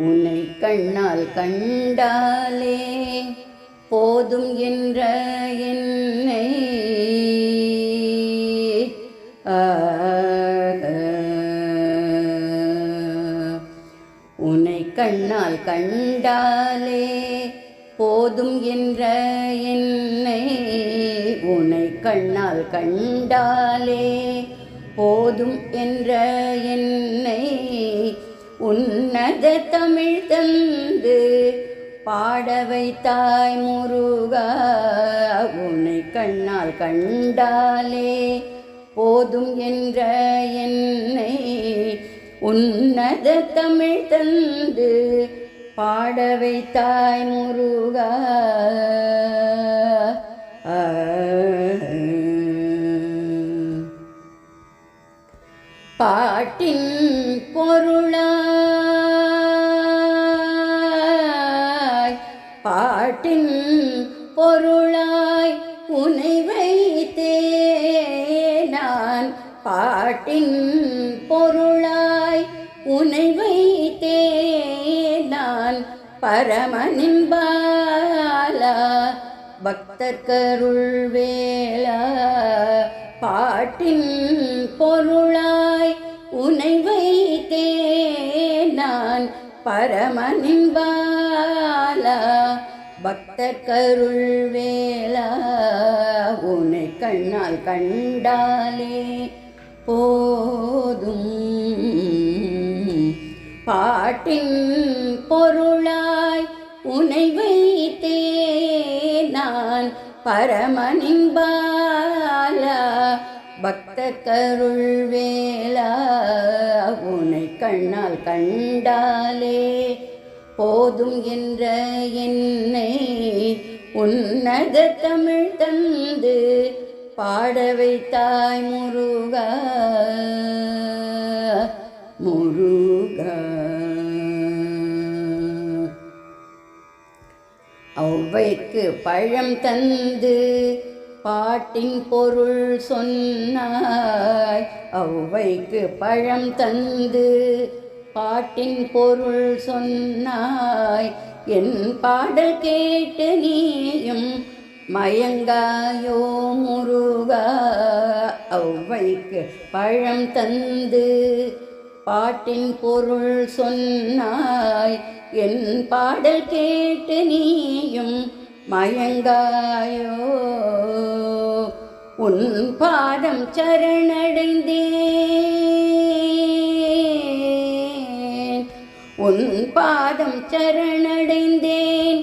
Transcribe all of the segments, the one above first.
உன்னை கண்ணால் கண்டாலே போதும் என்ற என்னை உன்னை கண்ணால் கண்டாலே போதும் என்ற என்னை உன்னை கண்ணால் கண்டாலே போதும் என்ற என்னை உன்னத தமிழ் தந்து பாட வைத்தாய் முருகா. உன்னை கண்ணால் கண்டாலே போதும் என்ற என்னை உன்னத தமிழ் தந்து பாட வைத்தாய் முருகா. பாட்டின் பொருளாய் பாட்டின் பொருளாய் உன்னை வைத்தே நான் பாட்டின் பொருளாய் உன்னை வைத்தே நான் பரமனின் பாலா பக்தர் கருள் வேளா. பாட்டின் பொருளாய் உன்னை வைத்தே நான் பரமனின் பாலா பக்தர் கருள் வேளா. உன்னை கண்ணால் கண்டாலே போதும் பாட்டின் பொருளாய் உன்னை வைத்தே நான் பரமனின் பாலா பக்தர் கருள் வேளா. உன்னை கண்ணால் கண்டாலே போதும் என்ற என்னை உன்னத தமிழ் தந்து பாட வைத்தாய் முருகா. முருகா ஔவைக்கு பழம் தந்து பாட்டின் பொருள் சொன்னாய். ஔவைக்கு பழம் தந்து பாட்டின் பொருள் சொன்னாய். என் பாடல் கேட்டு நீயும் மயங்காயோ முருகா. ஔவைக்கு பழம் தந்து பாட்டின் பொருள் சொன்னாய். என் பாடல் கேட்டு நீயும் மயங்காயோ. உன் பாதம் சரணடைந்தேன் உன் பாதம் சரணடைந்தேன்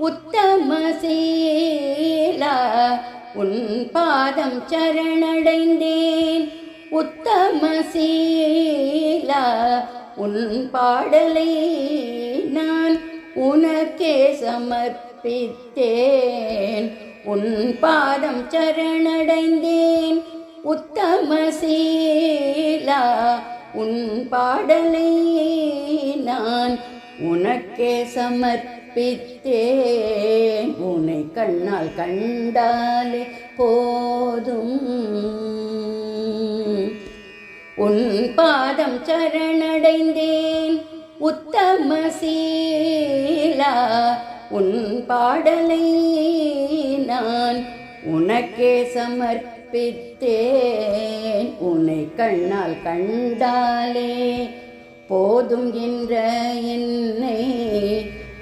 உத்தமசீலா. உன் பாதம் சரணடைந்தேன் உத்தமசீலா. உன் பாடலை நான் உனக்கே சமர்ப்பித்தேன். உன் பாதம் சரணடைந்தேன் உத்தமசீலா. உன் பாடலை நான் உனக்கே சமர்ப்பித்தேன். உன்னை கண்ணால் கண்டாலே போதும் உன் பாதம் சரணடைந்தேன் உத்தமசீலா. உன் பாடலை நான் உனக்கே சமர்ப்பித்தேன். உன்னை கண்ணால் கண்டாலே போதும் என்ற என்னை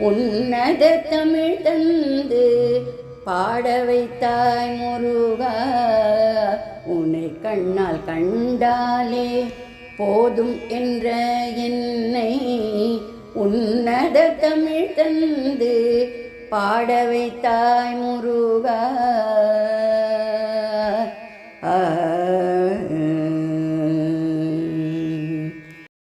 உன்னத தமிழ் தந்து பாட வைத்தாய் முருகா. உன்னை கண்ணால் கண்டாலே போதும் என்ற என்னை உன்னத தமிழ் தந்து பாட வைத்தாய் முருகா.